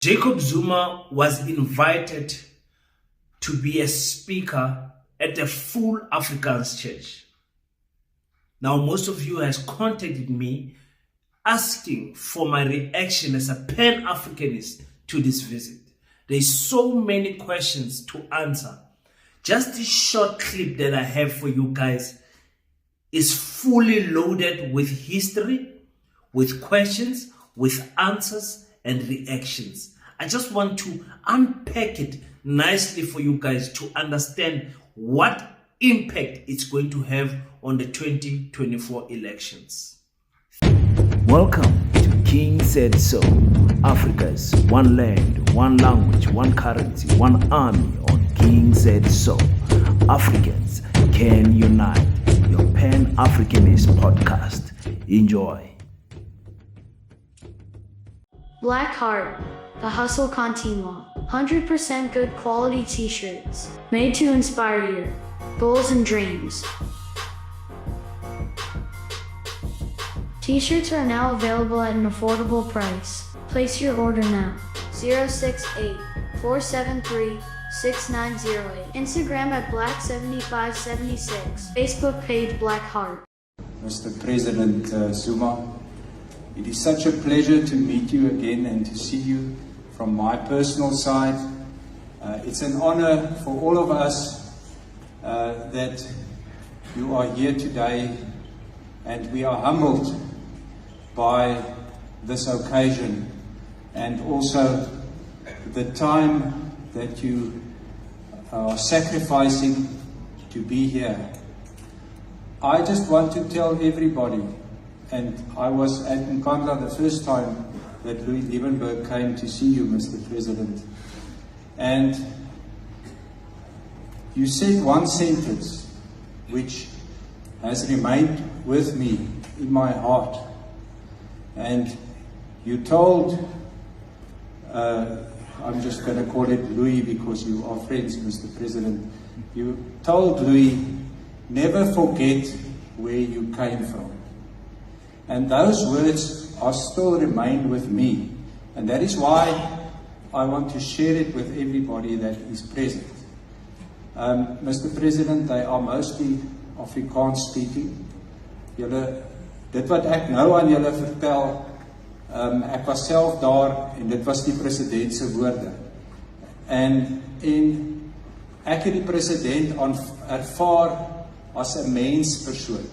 Jacob Zuma was invited to be a speaker at a full Afrikaans church. Now, most of you has contacted me asking for my reaction as a Pan-Africanist to this visit. There's so many questions to answer. Just this short clip that I have for you guys is fully loaded with history, with questions, with answers, and reactions. I just want to unpack it nicely for you guys to understand what impact it's going to have on the 2024 elections. Welcome to King Said So, Africa's one land, one language, one currency, one army on King Said So. Africans can unite. Your Pan-Africanist podcast. Enjoy. Black Heart, the hustle continua. 100% good quality t-shirts, made to inspire your goals and dreams. T-shirts are now available at an affordable price. Place your order now. 068-473-6908. Instagram at Black7576. Facebook page Black Heart. Mr. President Zuma, it is such a pleasure to meet you again and to see you from my personal side. It's an honor for all of us that you are here today, and we are humbled by this occasion and also the time that you are sacrificing to be here. I just want to tell everybody, and I was at Nkandla the first time that Louis Liebenberg came to see you, Mr. President, and you said one sentence which has remained with me in my heart, and you told, I'm just going to call it Louis because you are friends, Mr. President, you told Louis, never forget where you came from. And those words are still remain with me. And that is why I want to share it with everybody that is present. Mr. President, they are mostly Afrikaans speaking. Dit wat ek nou aan julle vertel, ek was self daar en dit was die president se woorde. En ek het die president ervaar as 'n menspersoon.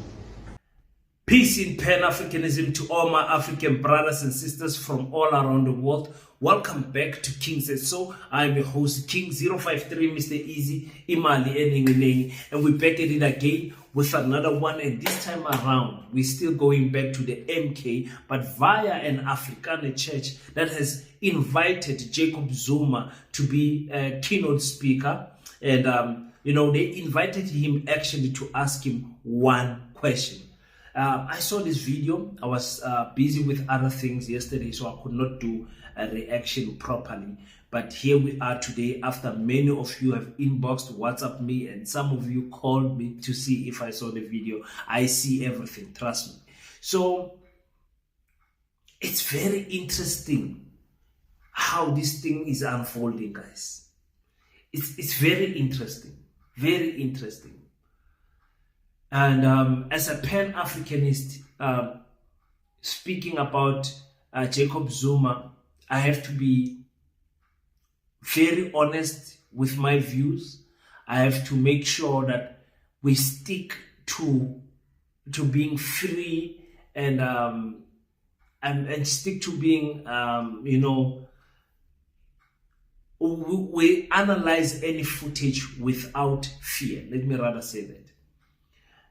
Peace in Pan-Africanism to all my African brothers and sisters from all around the world. Welcome back to King Said So. I'm your host, King 053, Mr. Easy, Imali Enenginengi, and we're back at it again with another one. And this time around, we're still going back to the MK, but via an Afrikaner church that has invited Jacob Zuma to be a keynote speaker. And, they invited him actually to ask him one question. I saw this video. I was busy with other things yesterday, so I could not do a reaction properly. But here we are today after many of you have inboxed, WhatsApp me, and some of you called me to see if I saw the video. I see everything, trust me. So it's very interesting how this thing is unfolding, guys. It's very interesting, very interesting. And as a Pan-Africanist, speaking about Jacob Zuma, I have to be very honest with my views. I have to make sure that we stick to being free and stick to being, we analyze any footage without fear. Let me rather say that.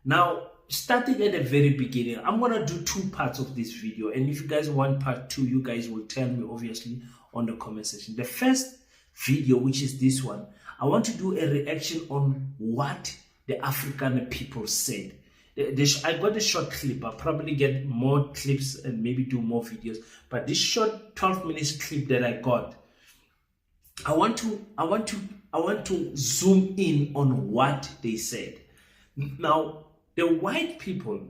Now, starting at the very beginning, I'm going to do two parts of this video. And if you guys want part two, you guys will tell me, obviously, on the comment section. The first video, which is this one, I want to do a reaction on what the African people said. I got a short clip. I'll probably get more clips and maybe do more videos. But this short 12 minutes clip that I got, I want to zoom in on what they said. Now, the white people,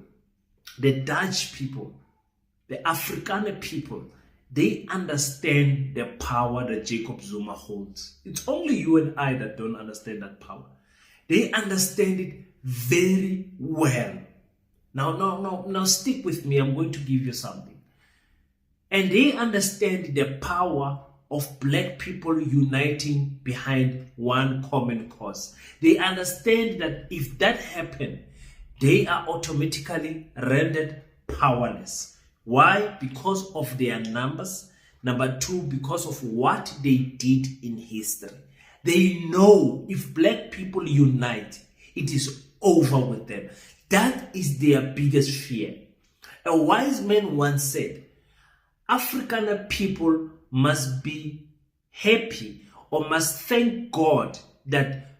the Dutch people, the Afrikaner people, they understand the power that Jacob Zuma holds. It's only you and I that don't understand that power. They understand it very well. Now stick with me. I'm going to give you something. And they understand the power of black people uniting behind one common cause. They understand that if that happened, they are automatically rendered powerless. Why? Because of their numbers. Number two, because of what they did in history. They know if black people unite, it is over with them. That is their biggest fear. A wise man once said, African people must be happy or must thank God that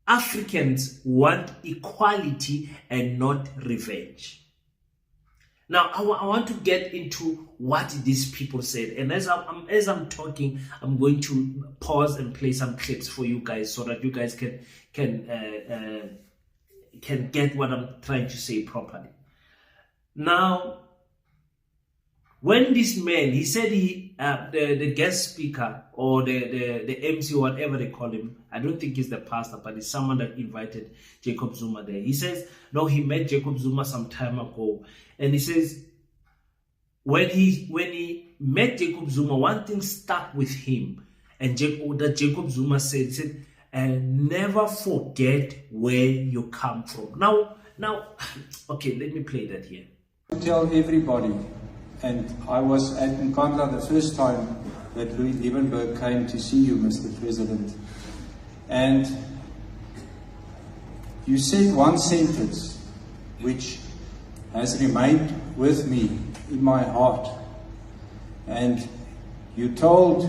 Africans want equality and not revenge. Now, I want to get into what these people said. And as I'm talking, I'm going to pause and play some clips for you guys so that you guys can get what I'm trying to say properly. Now, when this man, he said the guest speaker or the MC, whatever they call him, I don't think he's the pastor, but it's someone that invited Jacob Zuma there. He says, no, he met Jacob Zuma some time ago. And he says, when he met Jacob Zuma, one thing stuck with him. And Jacob Zuma said, he said, never forget where you come from. Now, okay, let me play that here. Tell everybody, and I was at Nkandla the first time that Louis Liebenberg came to see you, Mr. President. And you said one sentence which has remained with me in my heart. And you told,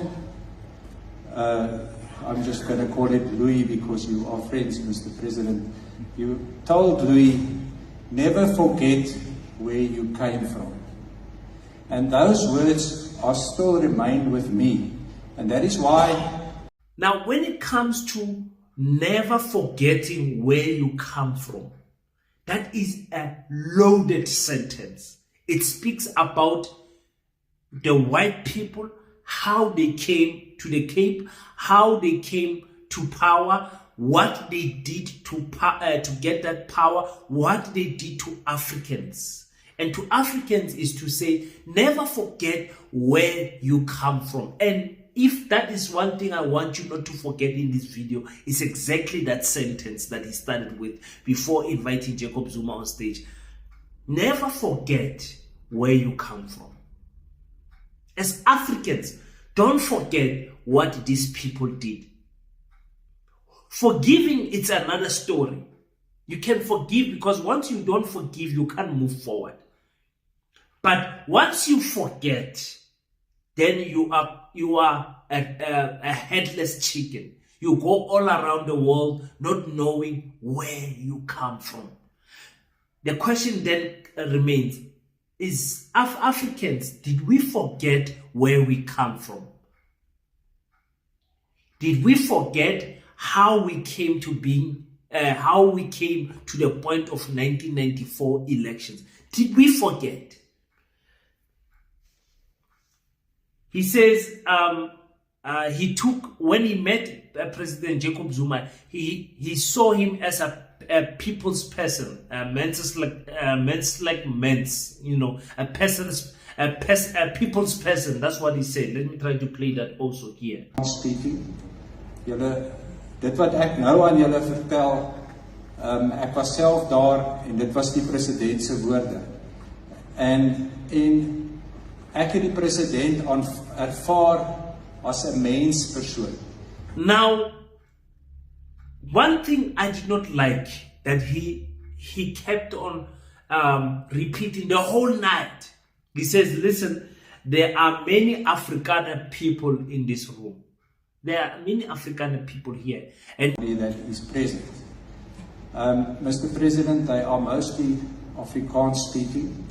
I'm just going to call it Louis because you are friends, Mr. President. You told Louis, never forget where you came from. And those words are still remain with me. And that is why. Now, when it comes to never forgetting where you come from, that is a loaded sentence. It speaks about the white people, how they came to the Cape, how they came to power, what they did to get that power, what they did to Africans. And to Africans is to say, never forget where you come from. And if that is one thing I want you not to forget in this video, it's exactly that sentence that he started with before inviting Jacob Zuma on stage. Never forget where you come from. As Africans, don't forget what these people did. Forgiving, it's another story. You can forgive because once you don't forgive, you can't move forward. But once you forget, then you are a headless chicken. You go all around the world not knowing where you come from. The question then remains, is Africans, did we forget where we come from? Did we forget how we came to being, how we came to the point of 1994 elections? Did we forget? He says he took, when he met President Jacob Zuma, he saw him as a people's person, men's like men's, you know, a people's person. That's what he said. Let me try to play that also here. Speaking, julle, dit wat ek nou aan julle vertel, ek was self daar en dit was die president se woorde. En ek het die president ervaar as 'n menspersoon. Now, one thing I did not like that he kept on repeating the whole night. He says, listen, there are many Afrikaner people in this room. There are many Afrikaner people here. And that is present. Mr. President, they are mostly Afrikaans speaking.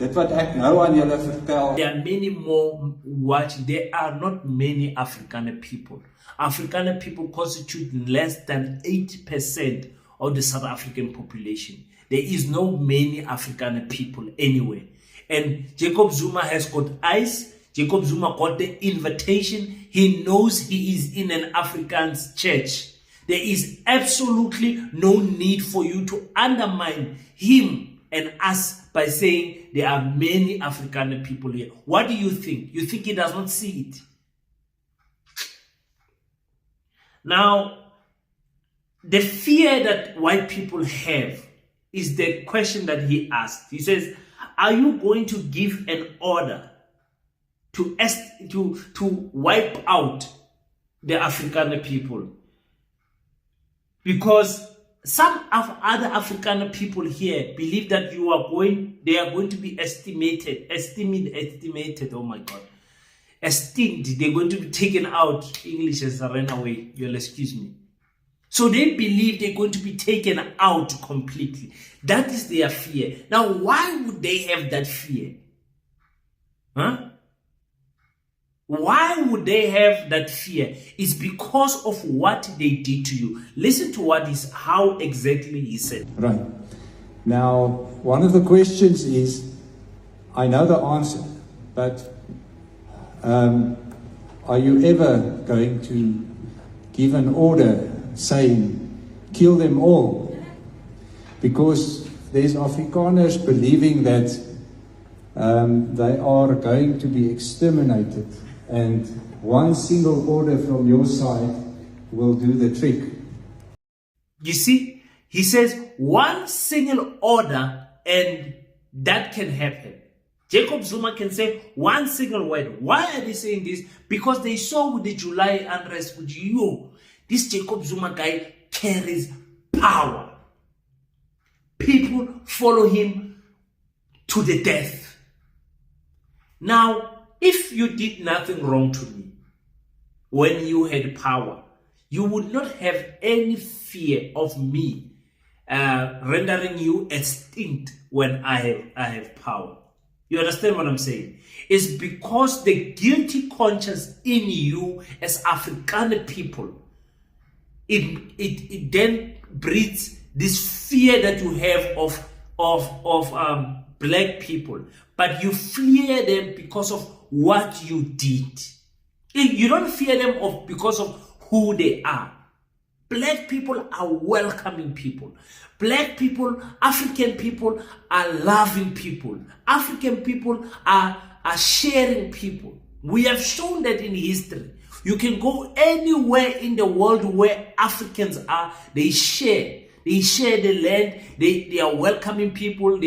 Dit wat ek nou aan julle vertel. There are many more watching. There are not many Afrikaner people. Afrikaner people constitute less than 8% of the South African population. There is no many Afrikaner people anywhere. And Jacob Zuma has got eyes. Jacob Zuma got the invitation. He knows he is in an Afrikaans church. There is absolutely no need for you to undermine him and us by saying there are many Afrikaner people here. What do you think? You think he does not see it? Now, the fear that white people have is the question that he asked. He says, are you going to give an order to wipe out the Afrikaner people? Because some of other Afrikaner people here believe that they are going to be estimated, oh my God, esteemed, they're going to be taken out. English has run away, you'll excuse me. So they believe they're going to be taken out completely. That is their fear. Now, why would they have that fear? Huh? Why would they have that fear? It's because of what they did to you. Listen to how exactly he said. Right. Now, one of the questions is, I know the answer, but are you ever going to give an order saying, kill them all? Because there's Afrikaners believing that they are going to be exterminated, and one single order from your side will do the trick. You see, he says one single order and that can happen. Jacob Zuma can say one single word. Why are they saying this? Because they saw with the July unrest, this Jacob Zuma guy carries power. People follow him to the death. Now, if you did nothing wrong to me when you had power, you would not have any fear of me rendering you extinct when I have power. You understand what I'm saying? It's because the guilty conscience in you as Afrikaner people, it then breeds this fear that you have of black people, but you fear them because of what you did. You don't fear them because of who they are. Black people are welcoming people. Black people, African people are loving people. African people are sharing people. We have shown that in history. You can go anywhere in the world where Africans are, they share. They share the land. They are welcoming people.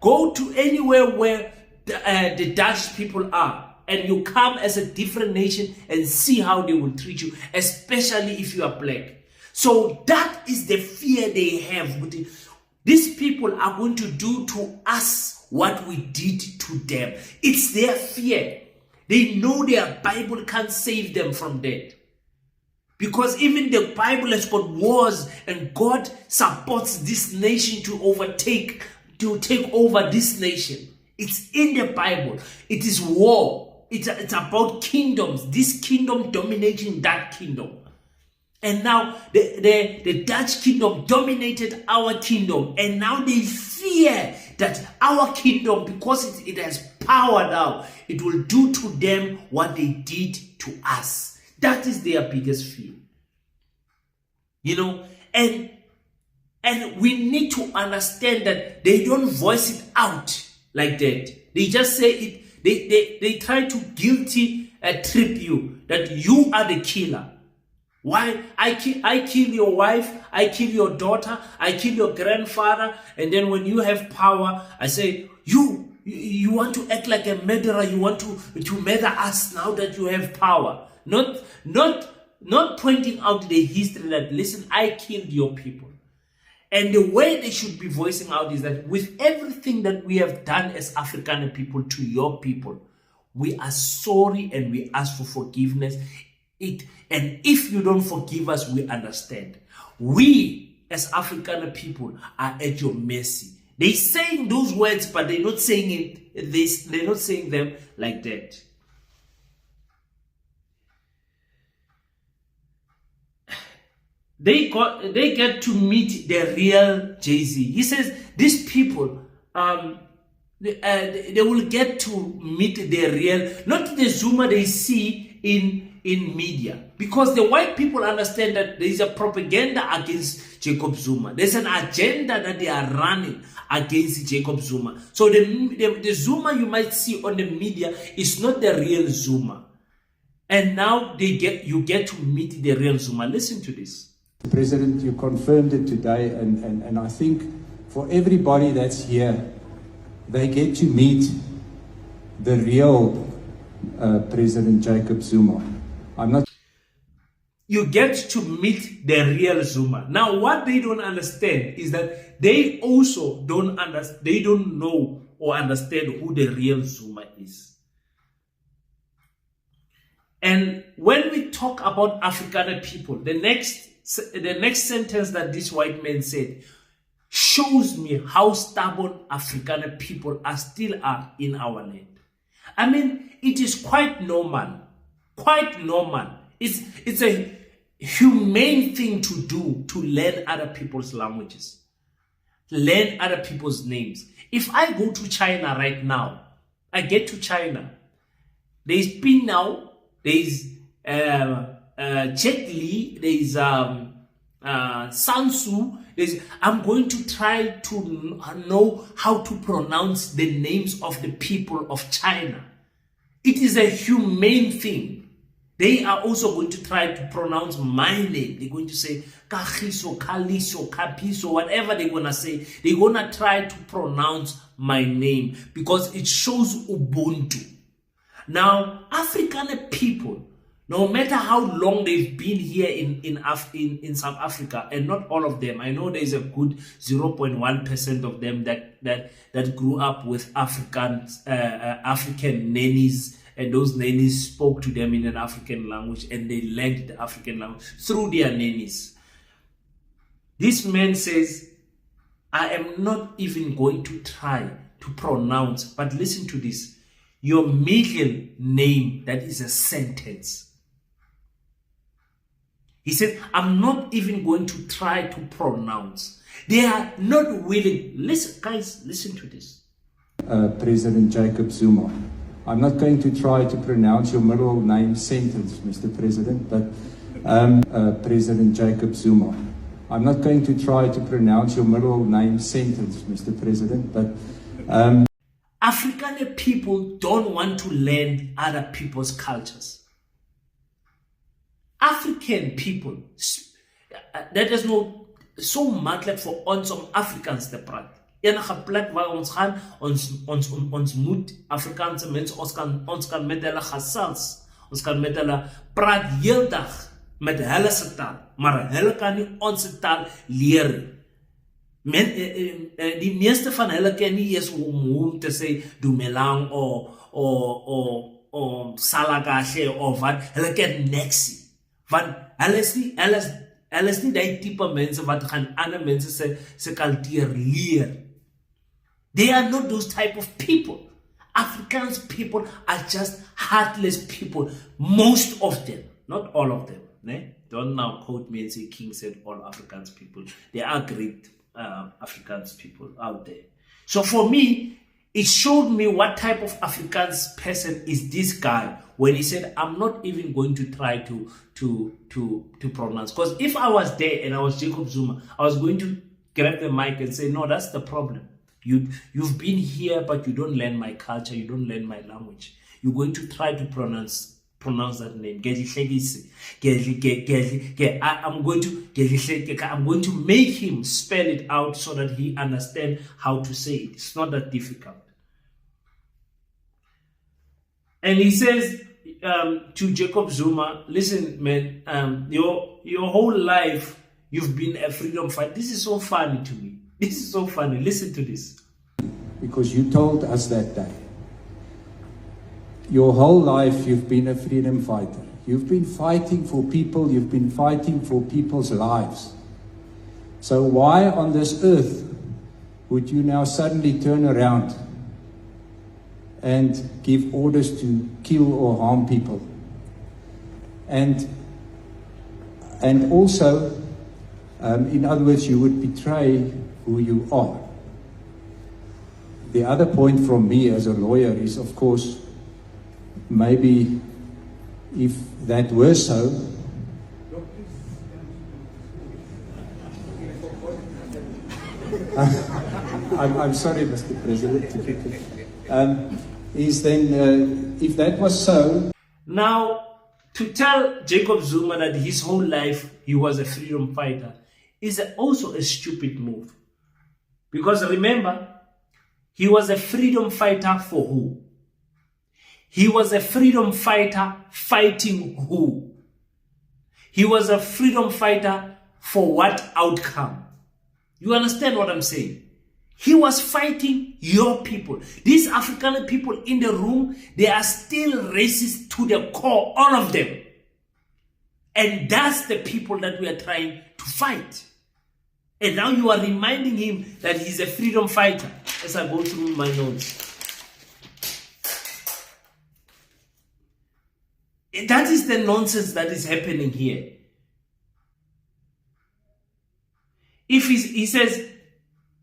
Go to anywhere where the Dutch people are, and you come as a different nation and see how they will treat you, especially if you are black. So that is the fear they have. These people are going to do to us what we did to them. It's their fear. They know their Bible can't save them from that. Because even the Bible has got wars, and God supports this nation to take over this nation. It's in the Bible. It is war. It's about kingdoms. This kingdom dominating that kingdom. And now the Dutch kingdom dominated our kingdom. And now they fear that our kingdom, because it has power now, it will do to them what they did to us. That is their biggest fear. And we need to understand that they don't voice it out like that. They just say it, they try to guilty trip you that you are the killer. Why? I kill your wife, I kill your daughter, I kill your grandfather, and then when you have power, I say, you want to act like a murderer, you want to murder us now that you have power. Not pointing out the history that, listen, I killed your people. And the way they should be voicing out is that with everything that we have done as African people to your people, we are sorry and we ask for forgiveness. And if you don't forgive us, we understand. We as African people are at your mercy. They're saying those words, but they're not saying it. They're not saying them like that. They get to meet the real Jay-Z. He says these people, they will get to meet the real, not the Zuma they see in media. Because the white people understand that there is a propaganda against Jacob Zuma. There's an agenda that they are running against Jacob Zuma. So the Zuma you might see on the media is not the real Zuma. And now you get to meet the real Zuma. Listen to this. President, you confirmed it today, and I think for everybody that's here, they get to meet the real President Jacob Zuma. You get to meet the real Zuma. Now, what they don't understand is that they also don't know or understand who the real Zuma is. And when we talk about Afrikaner people, the next sentence that this white man said shows me how stubborn Afrikaner people still are in our land. I mean, it is quite normal. Quite normal. It's a humane thing to do, to learn other people's languages, learn other people's names. If I go to China right now, I get to China, there's Pinao, there's Jet Li, there's Sansu. I'm going to try to know how to pronounce the names of the people of China. It is a humane thing. They are also going to try to pronounce my name. They're going to say Kagiso, Kaliso, Kapiso, whatever they're going to say. They're going to try to pronounce my name because it shows Ubuntu. Now, Afrikaner people, no matter how long they've been here in South Africa, and not all of them, I know there's a good 0.1% of them that grew up with African nannies, and those nannies spoke to them in an African language, and they learned the African language through their nannies. This man says, I am not even going to try to pronounce, but listen to this, your middle name, that is a sentence. He said, I'm not even going to try to pronounce. They are not willing. Listen, guys, listen to this. President Jacob Zuma. I'm not going to try to pronounce your middle name sentence, Mr. President, but President Jacob Zuma. I'm not going to try to pronounce your middle name sentence, Mr. President, but Afrikaner people don't want to learn other people's cultures. African people, that is no so maklik vir ons om Afrikaans te praat. Enige plek waar ons gaan, ons moet Afrikaanse mense, ons kan met hulle gesels, ons kan met hulle praat heeldag met hulle se taal, maar hulle kan nie ons taal leer. Die meeste van hulle ken nie eens om te sê dumelang of salakahle of wat, hulle ken niks. Want hulle is nie die type mense wat gaan ander mense se kultuur leer. They are not those type of people. Afrikaans people are just heartless people. Most of them, not all of them. Ne? Don't now quote me and say King said all Afrikaans people. There are great Afrikaans people out there. So for me, it showed me what type of Afrikaans person is this guy when he said, I'm not even going to try to pronounce. Because if I was there and I was Jacob Zuma, I was going to grab the mic and say, no, that's the problem. You've been here, but you don't learn my culture, you don't learn my language. You're going to try to pronounce that name. I'm going to make him spell it out so that he understands how to say it. It's not that difficult. And he says to Jacob Zuma, listen, man, your whole life you've been a freedom fighter. This is so funny to me. This is so funny. Listen to this. Because you told us that day. Your whole life you've been a freedom fighter. You've been fighting for people. You've been fighting for people's lives. So why on this earth would you now suddenly turn around and give orders to kill or harm people? And also, in other words, you would betray who you are. The other point from me as a lawyer is, of course, maybe if that were so, I'm sorry, Mr. President, is then, if that was so. Now, to tell Jacob Zuma that his whole life he was a freedom fighter is also a stupid move. Because remember, he was a freedom fighter for who? He was a freedom fighter fighting who? He was a freedom fighter for what outcome? You understand what I'm saying? He was fighting your people. These African people in the room, they are still racist to the core, all of them. And that's the people that we are trying to fight. And now you are reminding him that he's a freedom fighter as I go through my notes. That is the nonsense that is happening here. If he says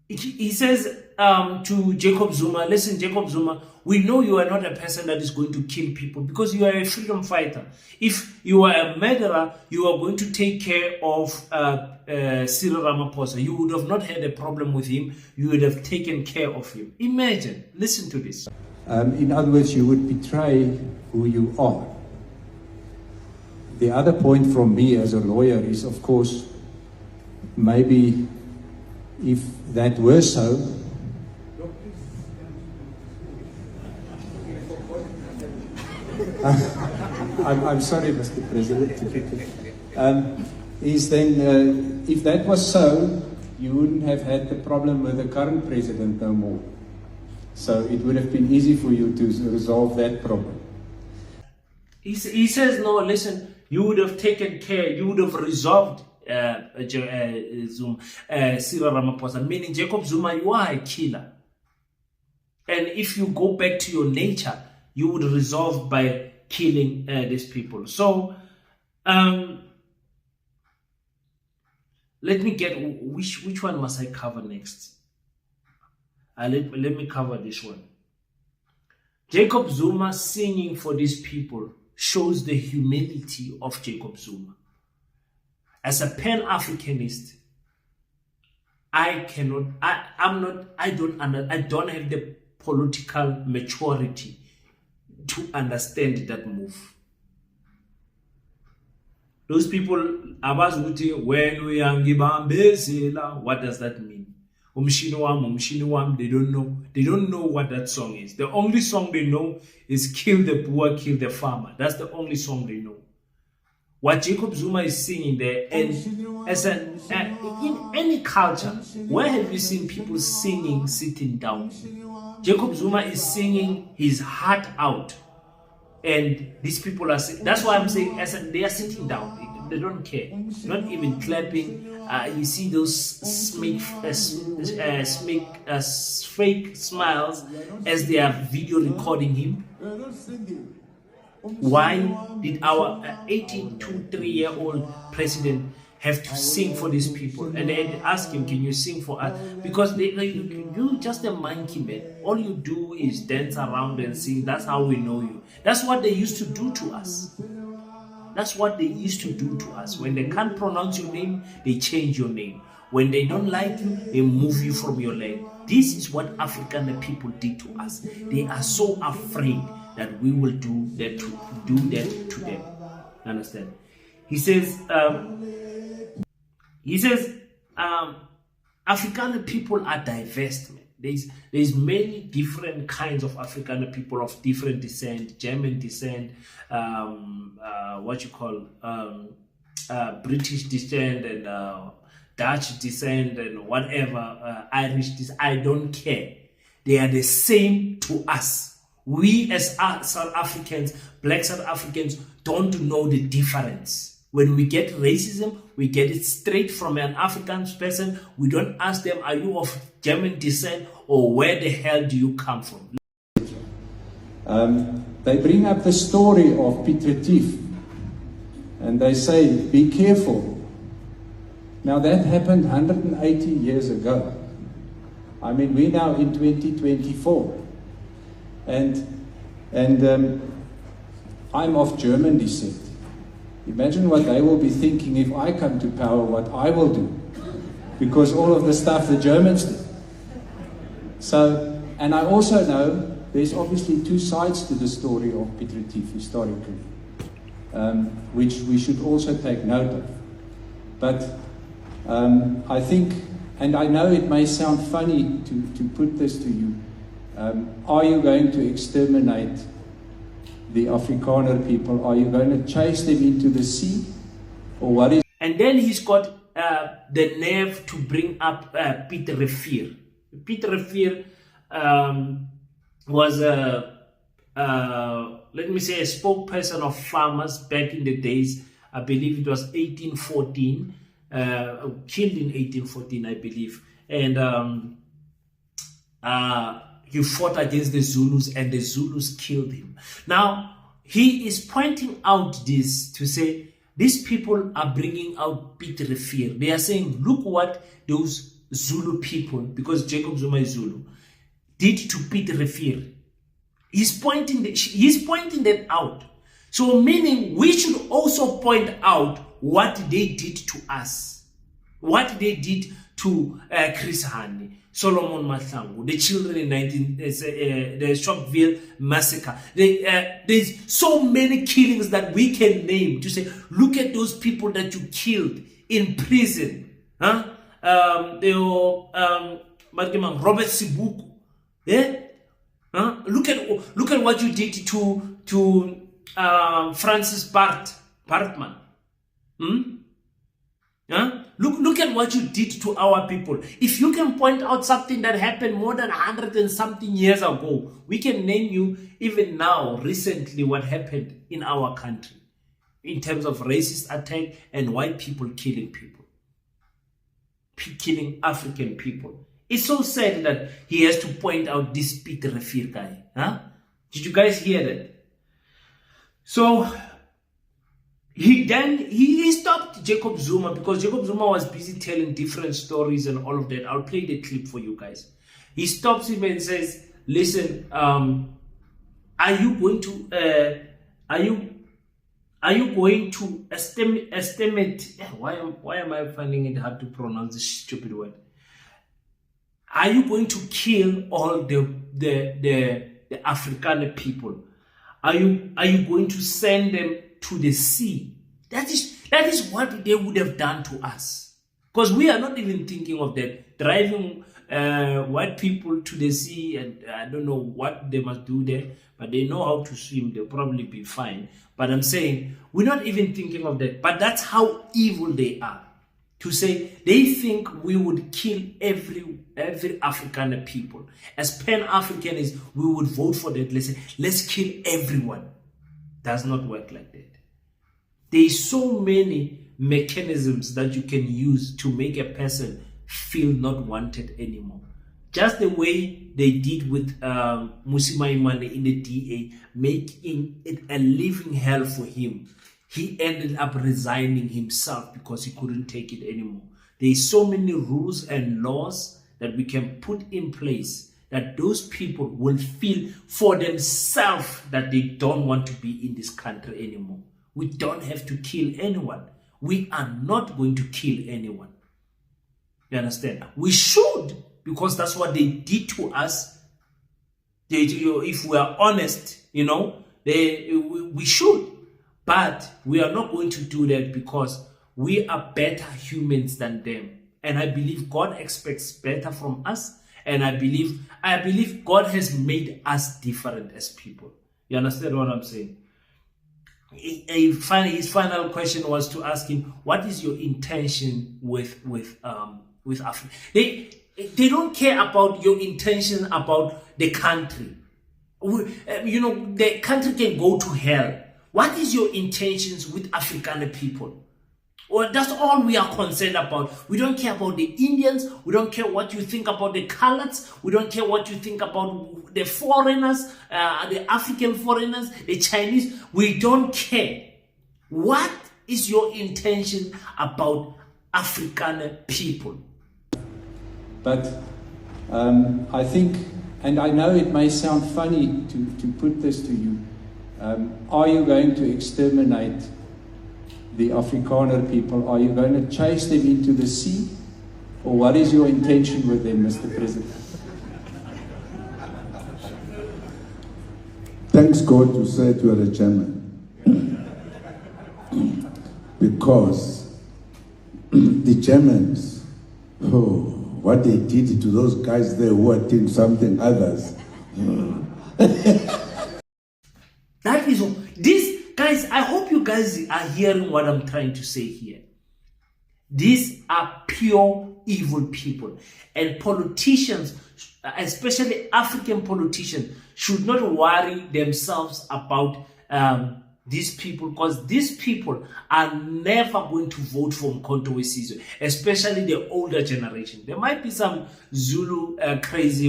to Jacob Zuma, listen, Jacob Zuma, we know you are not a person that is going to kill people because you are a freedom fighter. If you are a murderer, you are going to take care of Cyril Ramaphosa. You would have not had a problem with him. You would have taken care of him. Imagine, listen to this. In other words, you would betray who you are. The other point from me as a lawyer is, of course, maybe if that were so, I'm sorry, Mr. President, is then, if that was so, you wouldn't have had the problem with the current president no more. So it would have been easy for you to resolve that problem. He says, no, listen, you would have taken care, you would have resolved Cyril Ramaphosa, meaning Jacob Zuma, you are a killer. And if you go back to your nature, you would resolve by killing these people. So, let me get, which one must I cover next? Let me cover this one. Jacob Zuma singing for these people shows the humility of Jacob Zuma. As a Pan-Africanist, I don't have the political maturity to understand that move. Those people, what does that mean? They don't know. They don't know what that song is. The only song they know is kill the poor, kill the farmer. That's the only song they know. What Jacob Zuma is singing there, and in any culture, where have you seen people singing sitting down? Jacob Zuma is singing his heart out, and these people are. That's why I'm saying, they are sitting down. They don't care, not even clapping. You see those fake smiles as they are video recording him. Why did our 83-year-old president have to sing for these people? And they ask him, can you sing for us? Because you're just a monkey, man. All you do is dance around and sing. That's how we know you. That's what they used to do to us. That's what they used to do to us. When they can't pronounce your name, they change your name. When they don't like you, they move you from your land. This is what African people did to us. They are so afraid that we will do that to them. Understand? He says, African people are diverse. There's many different kinds of African people of different descent, German descent, British descent, and Dutch descent, and whatever, Irish descent. I don't care. They are the same to us. We as South Africans, black South Africans, don't know the difference. When we get racism, we get it straight from an African person. We don't ask them, are you of German descent or where the hell do you come from? They bring up the story of Piet Retief and they say, be careful. Now that happened 180 years ago. I mean, we're now in 2024. And I'm of German descent. Imagine what they will be thinking if I come to power, what I will do. Because all of the stuff the Germans did. So, and I also know there's obviously two sides to the story of Piet Retief historically, which we should also take note of. But I think, and I know it may sound funny to put this to you, are you going to exterminate the Afrikaner people? Are you going to chase them into the sea? Or what is... And then he's got the nerve to bring up Piet Retief. Piet Retief was let me say, a spokesperson of farmers back in the days. I believe it was 1814, killed in 1814, I believe. And he fought against the Zulus, and the Zulus killed him. Now, he is pointing out this to say, these people are bringing out Piet Retief. They are saying, look what those Zulu people, because Jacob Zuma is Zulu, did to Piet Retief. He's pointing that out. So meaning we should also point out what they did to us. What they did to Chris Hani, Solomon Mahlangu, the children in the Shockville massacre. There's so many killings that we can name to say, look at those people that you killed in prison. Huh? Robert Sibuku. Yeah? Huh? Look at what you did to Francis Bartman. Huh? Look at what you did to our people. If you can point out something that happened more than 100 and something years ago, we can name you even now, recently, what happened in our country in terms of racist attack and white people killing people, killing African people. It's so sad that he has to point out this Piet Retief guy. Huh? Did you guys hear that? So he stopped Jacob Zuma because Jacob Zuma was busy telling different stories and all of that. I'll play the clip for you guys. He stops him and says, listen, are you going to estimate, why am I finding it hard to pronounce this stupid word? Are you going to kill all the African people? Are you going to send them to the sea? That is what they would have done to us. Because we are not even thinking of that. Driving white people to the sea, and I don't know what they must do there, but they know how to swim. They'll probably be fine. But I'm saying, we're not even thinking of that. But that's how evil they are. To say they think we would kill every African people. As Pan-Africanists, we would vote for that. Let's kill everyone. Does not work like that. There's so many mechanisms that you can use to make a person feel not wanted anymore. Just the way they did with Musima Imane in the DA, making it a living hell for him. He ended up resigning himself because he couldn't take it anymore. There's so many rules and laws that we can put in place that those people will feel for themselves that they don't want to be in this country anymore. We don't have to kill anyone. We are not going to kill anyone. You understand? We should, because that's what they did to us. If we are honest, we should. But we are not going to do that because we are better humans than them. And I believe God expects better from us. And I believe God has made us different as people. You understand what I'm saying? His final question was to ask him, what is your intention with Africa? They don't care about your intention about the country. The country can go to hell. What is your intentions with African people? Well, that's all we are concerned about. We don't care about the Indians. We don't care what you think about the colours. We don't care what you think about the foreigners, the African foreigners, the Chinese. We don't care. What is your intention about African people? But I think, and I know it may sound funny to put this to you, are you going to exterminate the Afrikaner people? Are you going to chase them into the sea? Or what is your intention with them, Mr. President? Thanks God to say you are a German. Because the Germans, oh, what they did to those guys there who are doing something others. That is all. These guys, I hope you guys are hearing what I'm trying to say here. These are pure evil people. And politicians, especially African politicians, should not worry themselves about these people, because these people are never going to vote for Mkhonto weSizwe, especially the older generation. There might be some Zulu crazy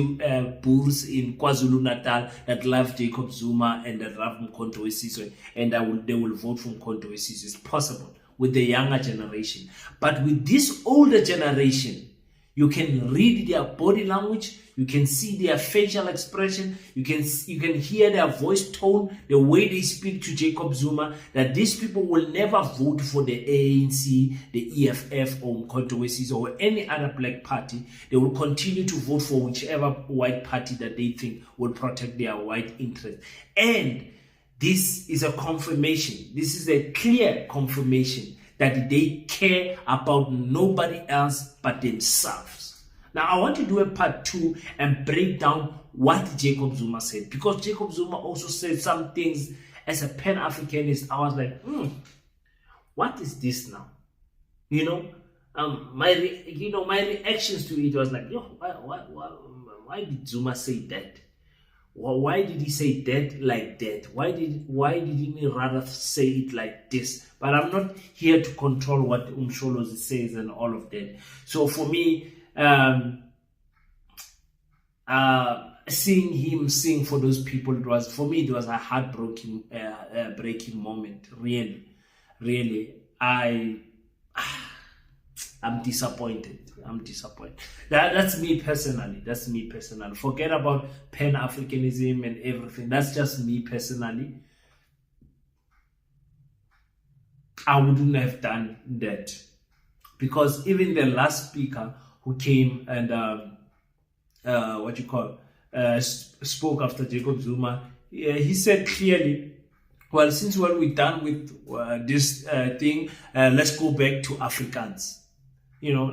bulls in KwaZulu-Natal that love Jacob Zuma and that love Mkhonto weSizwe, and they will vote for Mkhonto weSizwe. It's possible with the younger generation. But with this older generation, you can read their body language, you can see their facial expression, you can hear their voice tone, the way they speak to Jacob Zuma, that these people will never vote for the ANC, the EFF, or Mkhonto weSizwe, or any other black party. They will continue to vote for whichever white party that they think will protect their white interests. And this is a confirmation, this is a clear confirmation that they care about nobody else but themselves. Now, I want to do a part 2 and break down what Jacob Zuma said, because Jacob Zuma also said some things as a Pan-Africanist. I was like, what is this now? You know, my reactions to it was like, yo, why did Zuma say that? Why did he say that like that? Why didn't he rather say it like this? But I'm not here to control what Umsholozi says and all of that. So for me, seeing him sing for those people, it was a heartbreaking breaking moment. Really, I'm disappointed. That's me personally. Forget about Pan-Africanism and everything. That's just me personally. I wouldn't have done that, because even the last speaker who came and spoke after Jacob Zuma, he said clearly, well, since we're done with this thing, let's go back to Afrikaans. You know,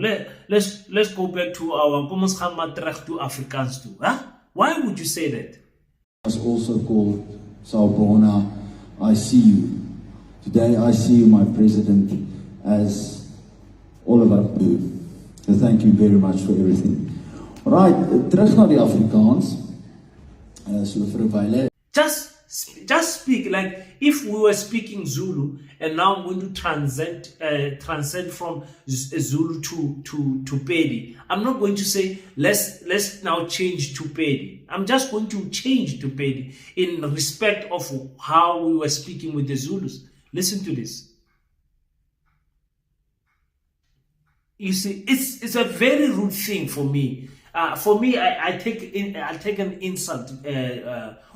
let's go back to our Komens gaan maar terug to Afrikaans too. Huh? Why would you say that? Was also called Sawubona, I see you. Today I see you, my president, as all of us do. So thank you very much for everything. Right, terug na die Afrikaans. So vir 'n wyle. Just speak like if we were speaking Zulu, and now I'm going to transcend from Zulu to Pedi. I'm not going to say let's now change to Pedi. I'm just going to change to Pedi in respect of how we were speaking with the Zulus. Listen to this. You see, it's a very rude thing for me. I take an insult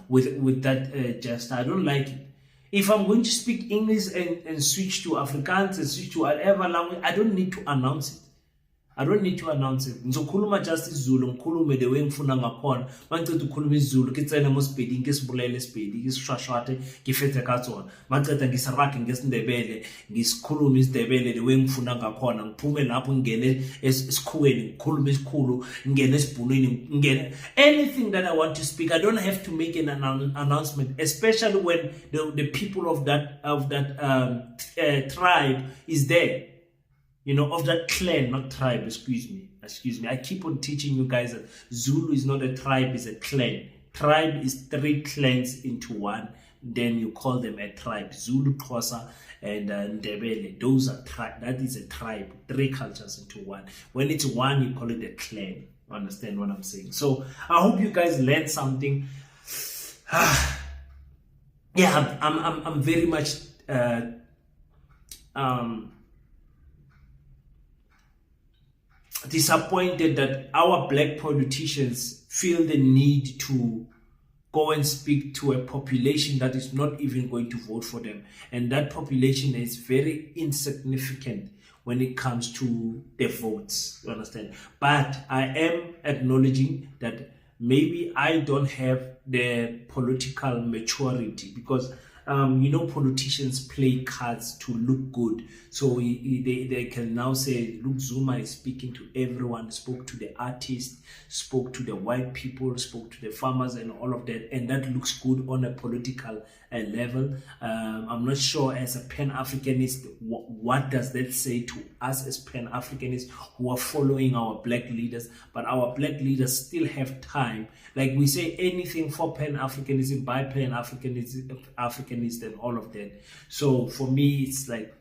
with that gesture. I don't like it. If I'm going to speak English and switch to Afrikaans and switch to whatever language, I don't need to announce it. Ngizokhuluma just isiZulu, ngikhulume the way ngifuna ngakhona. Mangiceda ukukhuluma isiZulu, ngitsene mo Sepedi, ngisibulele iSepedi, ngisishwashwathe, ngifethe katsona. Mangiceda ngisirage ngesiNdebele, ngisikhuluma isiNdebele the way ngifuna ngakhona. Ngiphume lapho ngene esikhuweni, ngikhulume isikhulu, ngene esibhunweni, ngene anything that I want to speak. I don't have to make an announcement, especially when the people of that tribe is there. You know, of that clan, not tribe, excuse me. I keep on teaching you guys that Zulu is not a tribe, it's a clan. Tribe is 3 clans into one, then you call them a tribe. Zulu, Xhosa, and Ndebele, those are that is a tribe, 3 cultures into one. When it's one, you call it a clan. Understand what I'm saying? So I hope you guys learned something. Yeah, I'm very much disappointed that our black politicians feel the need to go and speak to a population that is not even going to vote for them. And that population is very insignificant when it comes to the votes, you understand? But I am acknowledging that maybe I don't have the political maturity, because politicians play cards to look good. So they can now say, look, Zuma is speaking to everyone, spoke to the artists, spoke to the white people, spoke to the farmers and all of that. And that looks good on a political level. I'm not sure, as a Pan-Africanist, what does that say to us as Pan-Africanists who are following our black leaders. But our black leaders still have time. Like we say, anything for Pan-Africanism, by Pan-Africanism, and all of that. So for me, it's like,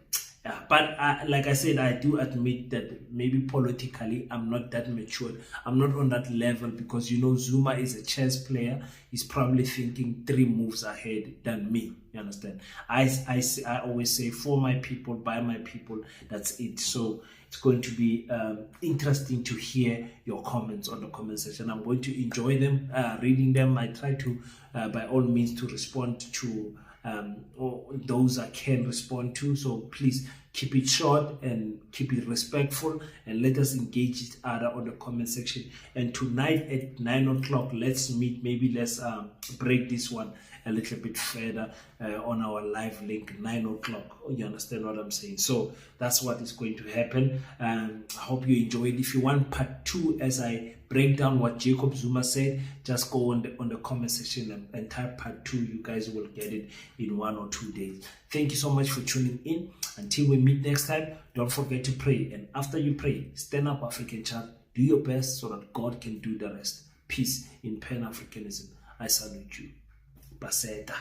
but like I said, I do admit that maybe politically I'm not that mature. I'm not on that level, because Zuma is a chess player. He's probably thinking 3 moves ahead than me. You understand? I always say, for my people, by my people. That's it. So it's going to be interesting to hear your comments on the comment section. I'm going to enjoy them, reading them. I try to, by all means, to respond to or those I can respond to. So please keep it short and keep it respectful, and let us engage each other on the comment section. And tonight at 9 o'clock, let's meet. Maybe let's break this one a little bit further on our live link, 9 o'clock. You understand what I'm saying? So that's what is going to happen. I hope you enjoyed. If you want part 2, as I break down what Jacob Zuma said, just go on the comment section and type part 2. You guys will get it in 1 or 2 days. Thank you so much for tuning in. Until we meet next time, don't forget to pray. And after you pray, stand up, African child. Do your best so that God can do the rest. Peace in Pan-Africanism. I salute you. Baseta.